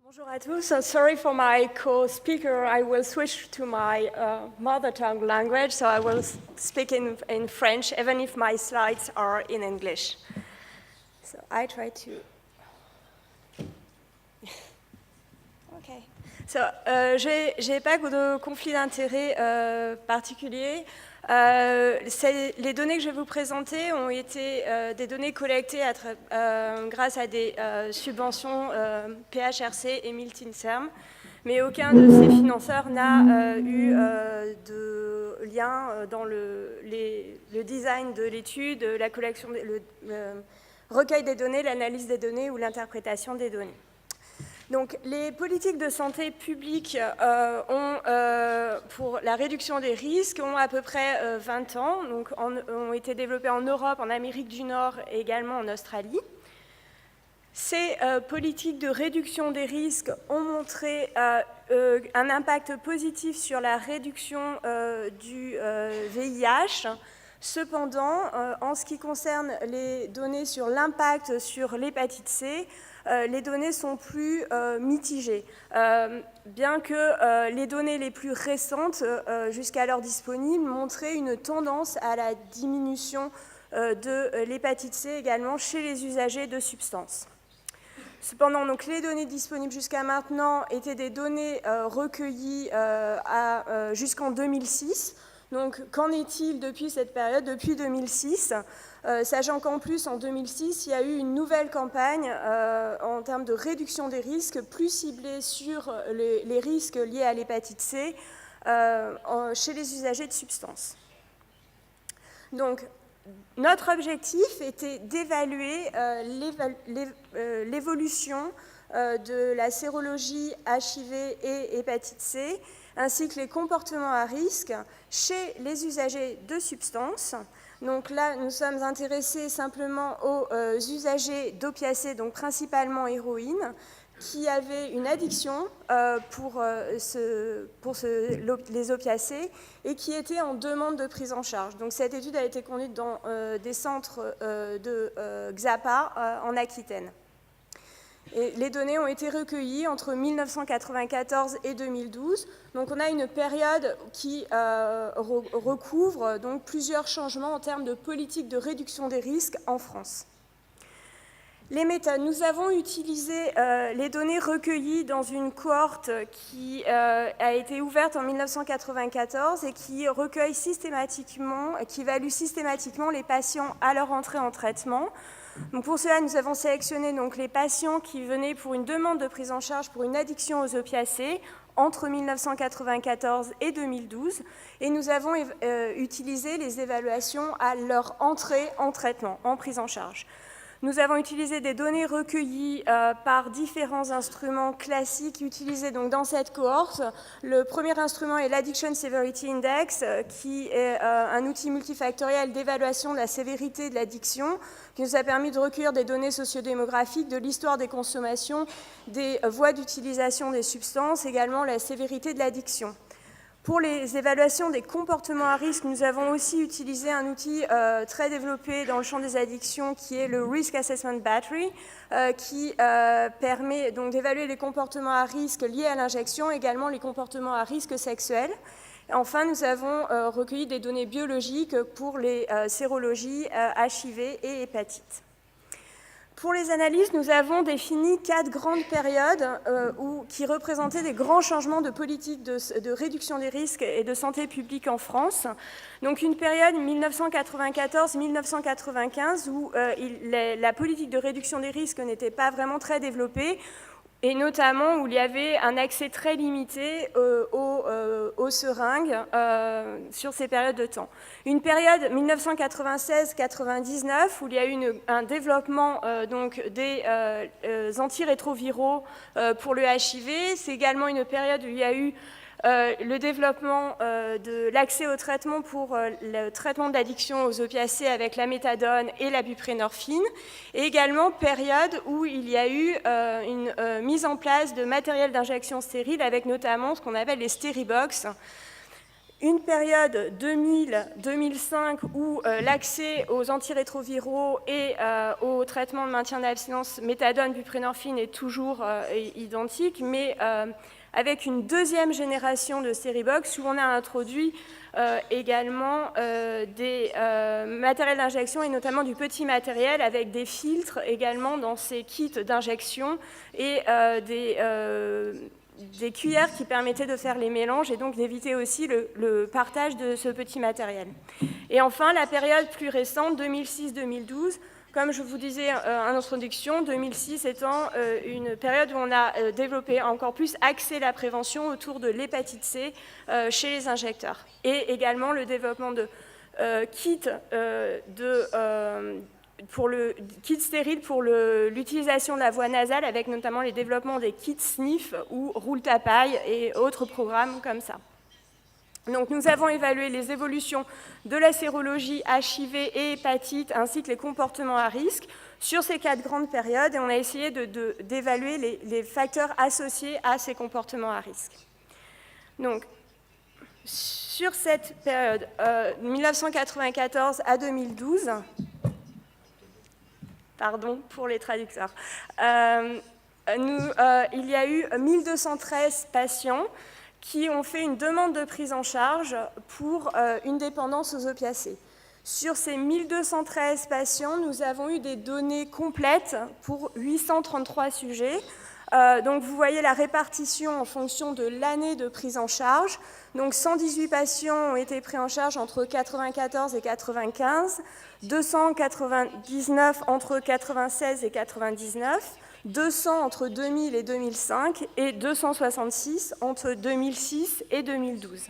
Bonjour à tous. Sorry for my co-speaker. I will switch to my mother tongue language, so I will speak in French, even if my slides are in English. So I try to. Okay. So, j'ai pas de conflit d'intérêt particulier. Les données que je vais vous présenter ont été des données collectées grâce à des subventions PHRC et Miltinserm, mais aucun de ces financeurs n'a eu de lien dans le design de l'étude, la collection, le recueil des données, l'analyse des données ou l'interprétation des données. Donc, les politiques de santé publique pour la réduction des risques ont à peu près 20 ans, donc ont été développées en Europe, en Amérique du Nord et également en Australie. Ces politiques de réduction des risques ont montré un impact positif sur la réduction du VIH. Cependant, en ce qui concerne les données sur l'impact sur l'hépatite C, les données sont plus mitigées. Bien que les données les plus récentes, jusqu'alors disponibles, montraient une tendance à la diminution de l'hépatite C également chez les usagers de substances. Cependant, donc, les données disponibles jusqu'à maintenant étaient des données recueillies jusqu'en 2006. Donc, qu'en est-il depuis cette période, depuis 2006 sachant qu'en plus, en 2006, il y a eu une nouvelle campagne en termes de réduction des risques, plus ciblée sur les risques liés à l'hépatite C chez les usagers de substances. Donc, notre objectif était d'évaluer l'évolution de la sérologie HIV et hépatite C, ainsi que les comportements à risque chez les usagers de substances. Donc là, nous sommes intéressés simplement aux usagers d'opiacés, donc principalement héroïne, qui avaient une addiction pour les opiacés et qui étaient en demande de prise en charge. Donc cette étude a été conduite dans des centres de XAPA en Aquitaine. Et les données ont été recueillies entre 1994 et 2012. Donc on a une période qui recouvre donc plusieurs changements en termes de politique de réduction des risques en France. Les méthodes. Nous avons utilisé les données recueillies dans une cohorte qui a été ouverte en 1994 et qui recueille systématiquement, qui évalue systématiquement les patients à leur entrée en traitement. Donc pour cela, nous avons sélectionné donc les patients qui venaient pour une demande de prise en charge pour une addiction aux opiacés entre 1994 et 2012, et nous avons utilisé les évaluations à leur entrée en traitement, en prise en charge. Nous avons utilisé des données recueillies par différents instruments classiques utilisés donc dans cette cohorte. Le premier instrument est l'Addiction Severity Index, qui est un outil multifactoriel d'évaluation de la sévérité de l'addiction, qui nous a permis de recueillir des données sociodémographiques de l'histoire des consommations, des voies d'utilisation des substances, également la sévérité de l'addiction. Pour les évaluations des comportements à risque, nous avons aussi utilisé un outil très développé dans le champ des addictions qui est le Risk Assessment Battery, qui permet donc d'évaluer les comportements à risque liés à l'injection, également les comportements à risque sexuel. Enfin, nous avons recueilli des données biologiques pour les sérologies HIV et hépatite. Pour les analyses, nous avons défini 4 grandes périodes qui représentaient des grands changements de politique de réduction des risques et de santé publique en France. Donc une période 1994-1995 où la politique de réduction des risques n'était pas vraiment très développée, et notamment où il y avait un accès très limité aux seringues sur ces périodes de temps. Une période 1996-99 où il y a eu un développement donc des antirétroviraux pour le HIV. C'est également une période où il y a eu le développement de l'accès au traitement pour le traitement de l'addiction aux opiacés avec la méthadone et la buprenorphine, et également période où il y a eu une mise en place de matériel d'injection stérile avec notamment ce qu'on appelle les Steribox, Une période 2000-2005 où l'accès aux antirétroviraux et au traitement de maintien d'abstinence méthadone, buprenorphine est toujours identique, mais avec une deuxième génération de Steribox où on a introduit également des matériels d'injection et notamment du petit matériel avec des filtres également dans ces kits d'injection et des cuillères qui permettaient de faire les mélanges et donc d'éviter aussi le partage de ce petit matériel. Et enfin, la période plus récente, 2006-2012, comme je vous disais en introduction, 2006 étant une période où on a développé encore plus, axé la prévention autour de l'hépatite C chez les injecteurs. Et également le développement de kits pour le kit stérile pour l'utilisation de la voie nasale, avec notamment les développements des kits SNIF ou roule-tapaille et autres programmes comme ça. Donc nous avons évalué les évolutions de la sérologie HIV et hépatite, ainsi que les comportements à risque sur ces 4 grandes périodes, et on a essayé d'évaluer les facteurs associés à ces comportements à risque. Donc, sur cette période 1994 à 2012, pardon pour les traducteurs, il y a eu 1213 patients qui ont fait une demande de prise en charge pour une dépendance aux opiacés. Sur ces 1213 patients, nous avons eu des données complètes pour 833 sujets. Donc vous voyez la répartition en fonction de l'année de prise en charge. Donc 118 patients ont été pris en charge entre 94 et 95, 299 entre 96 et 99, 200 entre 2000 et 2005 et 266 entre 2006 et 2012.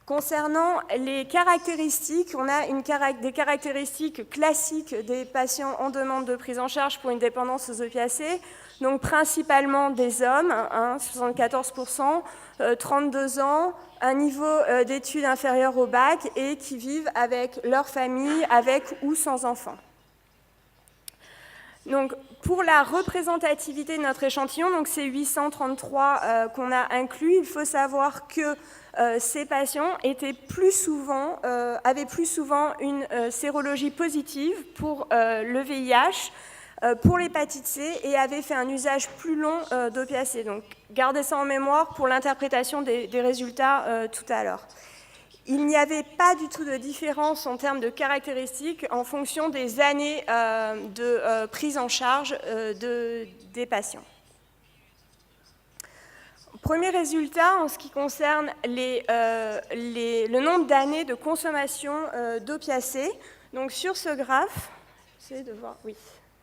Concernant les caractéristiques, on a des caractéristiques classiques des patients en demande de prise en charge pour une dépendance aux opiacés, donc principalement des hommes, 74%, 32 ans, un niveau d'études inférieur au bac et qui vivent avec leur famille, avec ou sans enfants. Donc, pour la représentativité de notre échantillon, donc ces 833 qu'on a inclus, il faut savoir que ces patients avaient plus souvent une sérologie positive pour le VIH, pour l'hépatite C et avaient fait un usage plus long d'opiacés. Donc, gardez ça en mémoire pour l'interprétation des résultats tout à l'heure. Il n'y avait pas du tout de différence en termes de caractéristiques en fonction des années de prise en charge des patients. Premier résultat en ce qui concerne le nombre d'années de consommation d'opiacés. Donc sur ce graphe, j'essaie de voir, oui,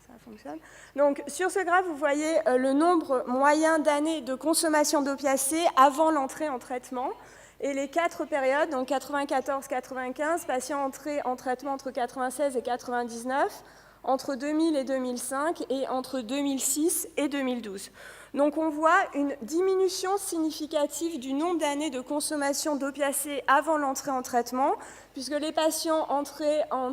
ça fonctionne. Donc sur ce graphe, vous voyez le nombre moyen d'années de consommation d'opiacés avant l'entrée en traitement. Et les 4 périodes, donc 94-95, patients entrés en traitement entre 96 et 99, entre 2000 et 2005 et entre 2006 et 2012. Donc on voit une diminution significative du nombre d'années de consommation d'opiacés avant l'entrée en traitement, puisque les patients entrés en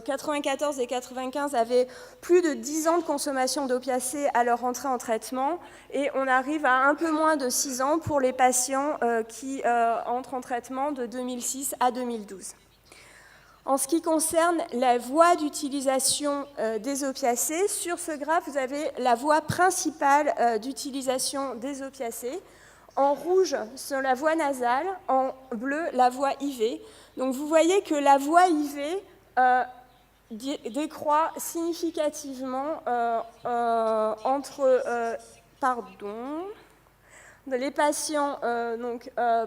94 et 95 avaient plus de 10 ans de consommation d'opiacés à leur entrée en traitement, et on arrive à un peu moins de 6 ans pour les patients qui entrent en traitement de 2006 à 2012. En ce qui concerne la voie d'utilisation des opiacés, sur ce graphe, vous avez la voie principale d'utilisation des opiacés. En rouge, c'est la voie nasale, en bleu, la voie IV. Donc vous voyez que la voie IV décroît significativement entre les patients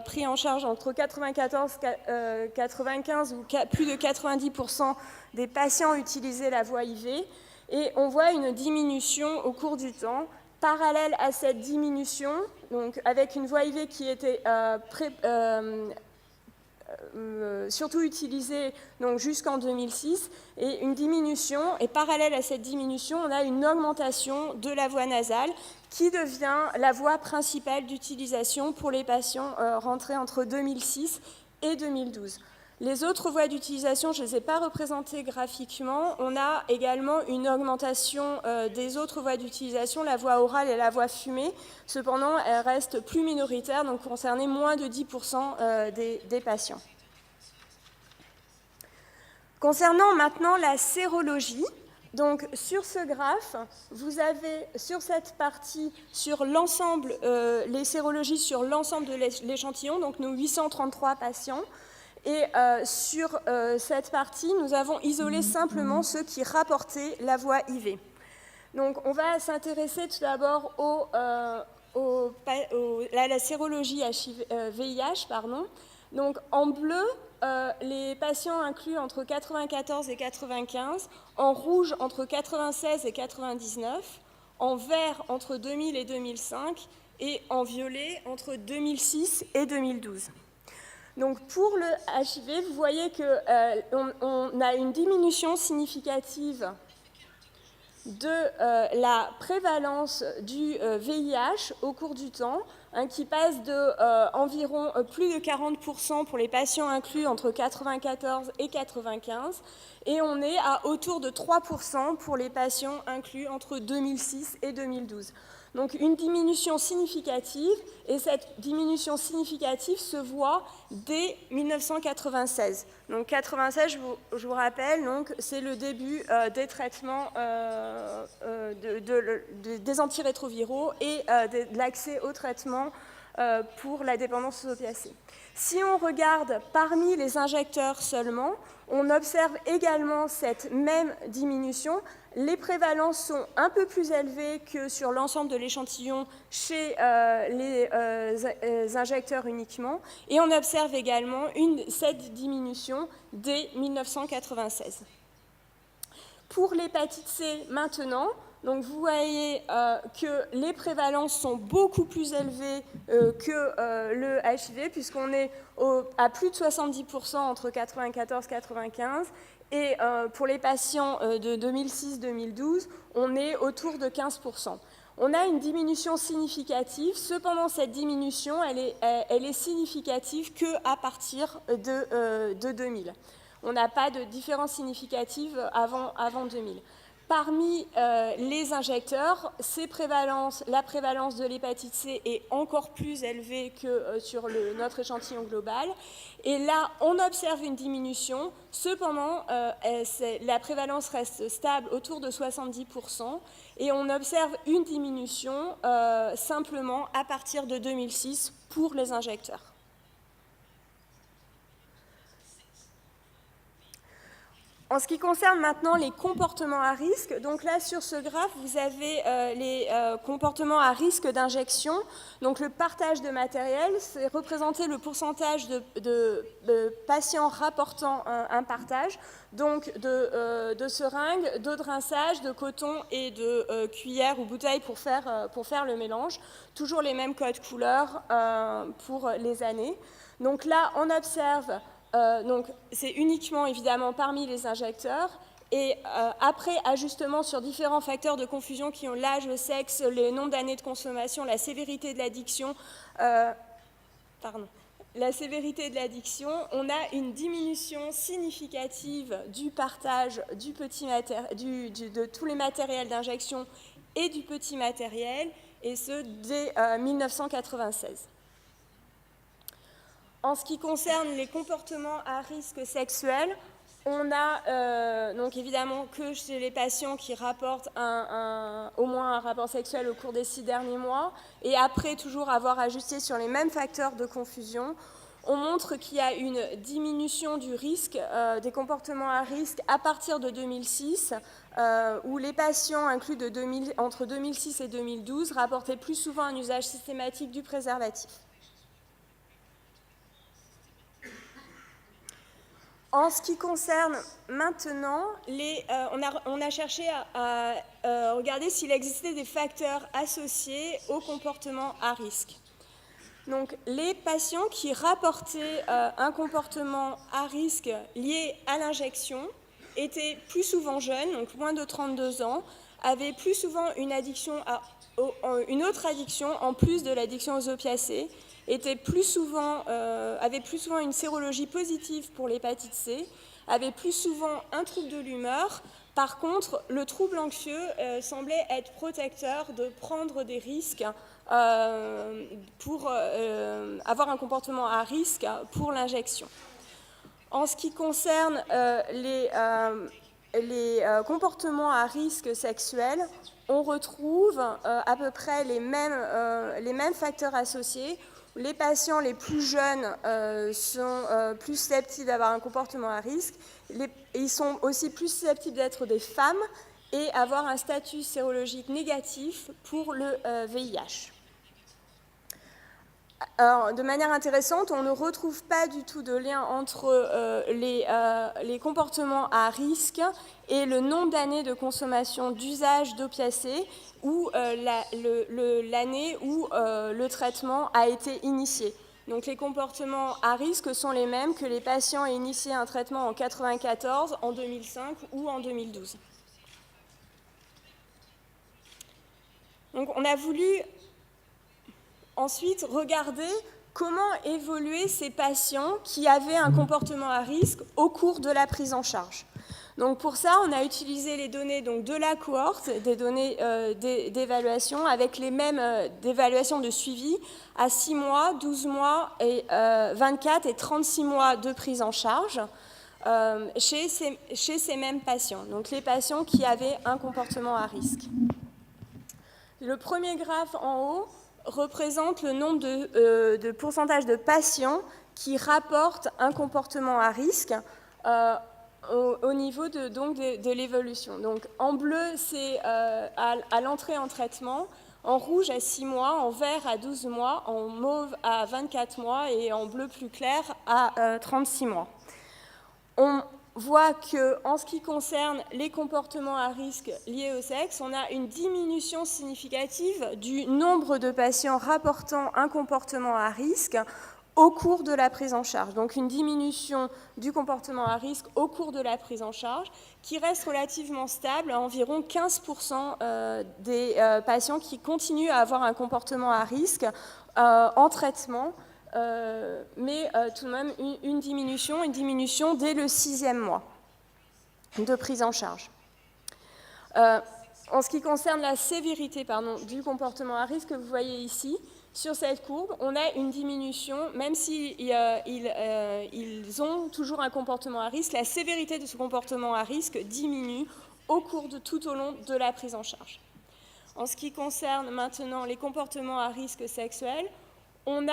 pris en charge entre 94 et 95, où plus de 90% des patients utilisaient la voie IV, et on voit une diminution au cours du temps. Parallèle à cette diminution, donc avec une voie IV qui était surtout utilisée jusqu'en 2006, et une diminution, et parallèle à cette diminution, on a une augmentation de la voie nasale qui devient la voie principale d'utilisation pour les patients rentrés entre 2006 et 2012. Les autres voies d'utilisation, je ne les ai pas représentées graphiquement. On a également une augmentation des autres voies d'utilisation, la voie orale et la voie fumée. Cependant, elles restent plus minoritaires, donc concerner moins de 10% des patients. Concernant maintenant la sérologie, donc sur ce graphe, vous avez sur cette partie, sur l'ensemble, les sérologies sur l'ensemble de l'échantillon, donc nos 833 patients, et sur cette partie, nous avons isolé simplement ceux qui rapportaient la voie IV. Donc on va s'intéresser tout d'abord à la sérologie VIH. Donc en bleu, les patients inclus entre 94 et 95, en rouge entre 96 et 99, en vert entre 2000 et 2005 et en violet entre 2006 et 2012. Donc pour le HIV, vous voyez qu'on a une diminution significative de la prévalence du VIH au cours du temps, qui passe de environ plus de 40% pour les patients inclus entre 94 et 95, et on est à autour de 3% pour les patients inclus entre 2006 et 2012. Donc une diminution significative, et cette diminution significative se voit dès 1996. Donc 96, je vous rappelle, c'est le début des traitements des antirétroviraux et de l'accès au traitement pour la dépendance aux opiacés. Si on regarde parmi les injecteurs seulement, on observe également cette même diminution. Les prévalences sont un peu plus élevées que sur l'ensemble de l'échantillon chez les injecteurs uniquement, et on observe également cette diminution dès 1996. Pour l'hépatite C maintenant, donc vous voyez que les prévalences sont beaucoup plus élevées que le HIV, puisqu'on est à plus de 70% entre 94 et 95, et pour les patients de 2006-2012, on est autour de 15%. On a une diminution significative, cependant cette diminution, elle est significative qu'à partir de 2000. On n'a pas de différence significative avant 2000. Parmi les injecteurs, la prévalence de l'hépatite C est encore plus élevée que sur notre échantillon global. Et là, on observe une diminution. Cependant, la prévalence reste stable autour de 70%. Et on observe une diminution simplement à partir de 2006 pour les injecteurs. En ce qui concerne maintenant les comportements à risque, donc là sur ce graphe, vous avez les comportements à risque d'injection. Donc le partage de matériel, c'est représenter le pourcentage de patients rapportant un partage, donc de seringues, d'eau de rinçage, de coton et de cuillères ou bouteilles pour faire le mélange. Toujours les mêmes codes couleurs pour les années. Donc là, on observe... donc c'est uniquement évidemment parmi les injecteurs, et après ajustement sur différents facteurs de confusion qui ont l'âge, le sexe, le nombre d'années de consommation, la sévérité de l'addiction, on a une diminution significative du partage de tous les matériels d'injection et du petit matériel, et ce dès 1996. En ce qui concerne les comportements à risque sexuel, on a donc évidemment que chez les patients qui rapportent au moins un rapport sexuel au cours des 6 derniers mois, et après toujours avoir ajusté sur les mêmes facteurs de confusion, on montre qu'il y a une diminution du risque, des comportements à risque à partir de 2006, où les patients inclus entre 2006 et 2012 rapportaient plus souvent un usage systématique du préservatif. En ce qui concerne maintenant, on a cherché à regarder s'il existait des facteurs associés au comportement à risque. Donc, les patients qui rapportaient un comportement à risque lié à l'injection étaient plus souvent jeunes, donc moins de 32 ans, avaient plus souvent une autre addiction en plus de l'addiction aux opiacés, avaient plus souvent une sérologie positive pour l'hépatite C, avaient plus souvent un trouble de l'humeur. Par contre, le trouble anxieux semblait être protecteur de prendre des risques pour avoir un comportement à risque pour l'injection. En ce qui concerne les comportements à risque sexuel, on retrouve à peu près les mêmes facteurs associés. Les patients les plus jeunes sont plus susceptibles d'avoir un comportement à risque. Ils sont aussi plus susceptibles d'être des femmes et avoir un statut sérologique négatif pour le VIH. Alors, de manière intéressante, on ne retrouve pas du tout de lien entre les comportements à risque et le nombre d'années de consommation d'usage d'opiacés ou l'année où le traitement a été initié. Donc les comportements à risque sont les mêmes que les patients aient initié un traitement en 1994, en 2005 ou en 2012. Donc on a voulu ensuite regarder comment évoluaient ces patients qui avaient un comportement à risque au cours de la prise en charge. Donc pour ça, on a utilisé les données donc, de la cohorte, des données d'évaluation, avec les mêmes d'évaluation de suivi à 6 mois, 12 mois, et 24 et 36 mois de prise en charge chez ces mêmes patients, donc les patients qui avaient un comportement à risque. Le premier graphe en haut représente le nombre de pourcentage de patients qui rapportent un comportement à risque au niveau de l'évolution. Donc en bleu, c'est à l'entrée en traitement, en rouge à 6 mois, en vert à 12 mois, en mauve à 24 mois et en bleu plus clair à 36 mois. On voit qu'en ce qui concerne les comportements à risque liés au sexe, on a une diminution significative du nombre de patients rapportant un comportement à risque au cours de la prise en charge. Donc une diminution du comportement à risque au cours de la prise en charge qui reste relativement stable à environ 15% des patients qui continuent à avoir un comportement à risque en traitement, mais tout de même une diminution dès le 6e mois de prise en charge. En ce qui concerne la sévérité du comportement à risque que vous voyez ici, sur cette courbe, on a une diminution, même s'ils ont toujours un comportement à risque, la sévérité de ce comportement à risque diminue tout au long de la prise en charge. En ce qui concerne maintenant les comportements à risque sexuel, on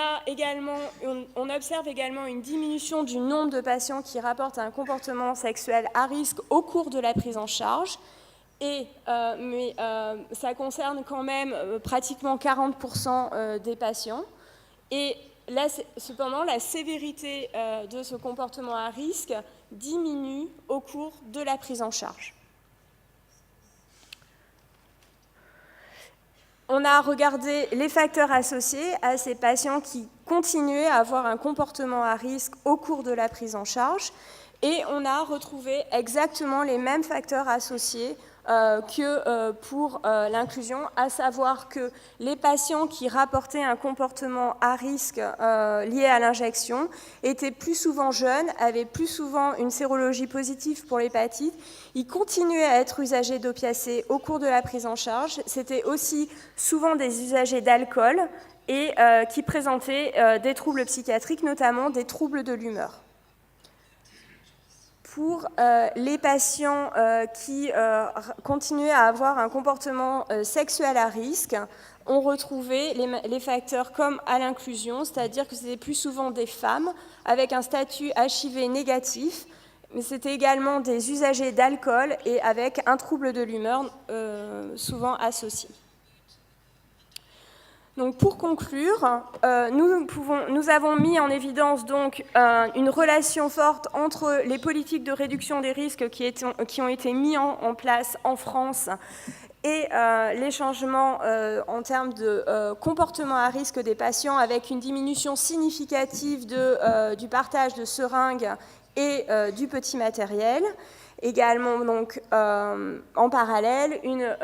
observe également une diminution du nombre de patients qui rapportent un comportement sexuel à risque au cours de la prise en charge. Mais ça concerne quand même pratiquement 40% des patients. Et là, cependant, la sévérité de ce comportement à risque diminue au cours de la prise en charge. On a regardé les facteurs associés à ces patients qui continuaient à avoir un comportement à risque au cours de la prise en charge. Et on a retrouvé exactement les mêmes facteurs associés que pour l'inclusion, à savoir que les patients qui rapportaient un comportement à risque lié à l'injection étaient plus souvent jeunes, avaient plus souvent une sérologie positive pour l'hépatite, ils continuaient à être usagers d'opiacés au cours de la prise en charge, c'était aussi souvent des usagers d'alcool et qui présentaient des troubles psychiatriques, notamment des troubles de l'humeur. Pour les patients qui continuaient à avoir un comportement sexuel à risque, on retrouvait les facteurs comme à l'inclusion, c'est-à-dire que c'était plus souvent des femmes avec un statut HIV négatif, mais c'était également des usagers d'alcool et avec un trouble de l'humeur souvent associé. Donc pour conclure, nous avons mis en évidence donc, une relation forte entre les politiques de réduction des risques qui ont été mis en place en France et les changements en termes de comportement à risque des patients avec une diminution significative du partage de seringues et du petit matériel. Également, donc, en parallèle, une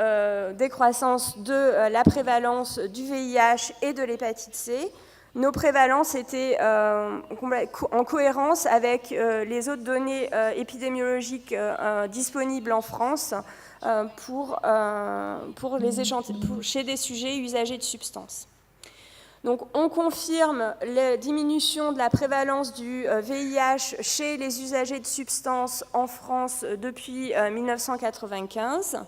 décroissance de la prévalence du VIH et de l'hépatite C. Nos prévalences étaient en cohérence avec les autres données épidémiologiques disponibles en France chez des sujets usagers de substances. Donc, on confirme la diminution de la prévalence du VIH chez les usagers de substances en France depuis 1995.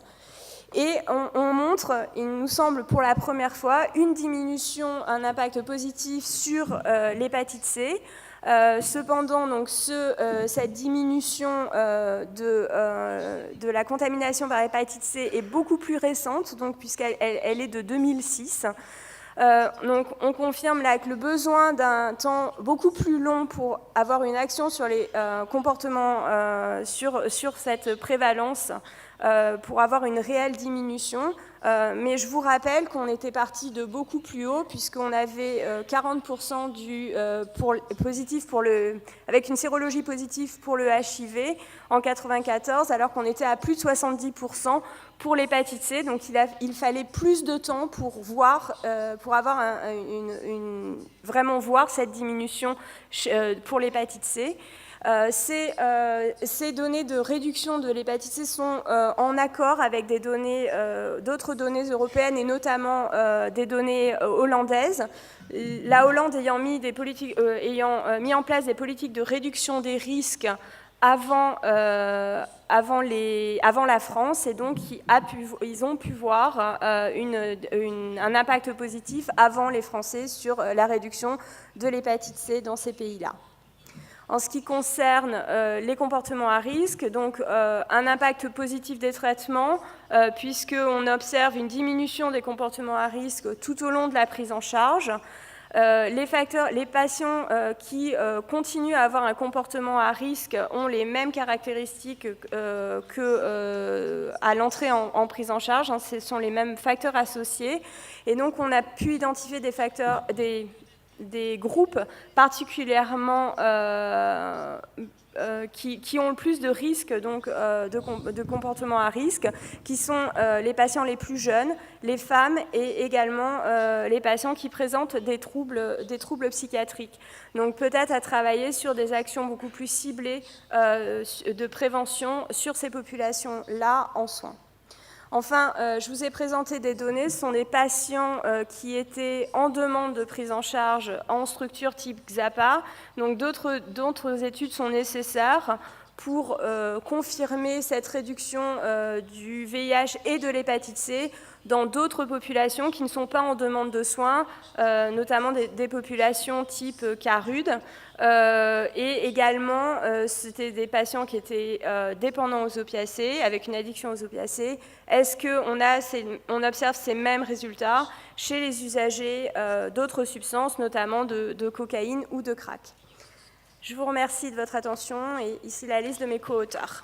Et on montre, il nous semble pour la première fois, une diminution, un impact positif sur l'hépatite C. Cependant, donc, cette diminution de la contamination par l'hépatite C est beaucoup plus récente, puisqu'elle est de 2006. Donc, on confirme là que le besoin d'un temps beaucoup plus long pour avoir une action sur les comportements, sur cette prévalence, pour avoir une réelle diminution. Mais je vous rappelle qu'on était parti de beaucoup plus haut, puisqu'on avait 40% avec une sérologie positive pour le HIV en 1994, alors qu'on était à plus de 70% pour l'hépatite C. Donc il fallait plus de temps pour vraiment voir cette diminution pour l'hépatite C. Ces données de réduction de l'hépatite C sont en accord avec d'autres données européennes et notamment des données hollandaises. La Hollande ayant mis en place des politiques de réduction des risques avant la France, et donc ils ont pu voir un impact positif avant les Français sur la réduction de l'hépatite C dans ces pays-là. En ce qui concerne les comportements à risque, donc un impact positif des traitements, puisqu'on observe une diminution des comportements à risque tout au long de la prise en charge. Les patients qui continuent à avoir un comportement à risque ont les mêmes caractéristiques qu'à l'entrée en prise en charge. Ce sont les mêmes facteurs associés. Et donc, on a pu identifier des groupes particulièrement qui ont le plus de risques de comportement à risque, qui sont les patients les plus jeunes, les femmes et également les patients qui présentent des troubles psychiatriques. Donc peut-être à travailler sur des actions beaucoup plus ciblées de prévention sur ces populations-là en soins. Enfin, je vous ai présenté des données. Ce sont des patients qui étaient en demande de prise en charge en structure type XAPA. Donc d'autres études sont nécessaires pour confirmer cette réduction du VIH et de l'hépatite C dans d'autres populations qui ne sont pas en demande de soins, notamment des populations type CARUD. Et également, c'était des patients qui étaient dépendants aux opiacés, avec une addiction aux opiacés. Est-ce qu'on observe ces mêmes résultats chez les usagers d'autres substances, notamment de cocaïne ou de crack? Je vous remercie de votre attention et ici la liste de mes co-auteurs.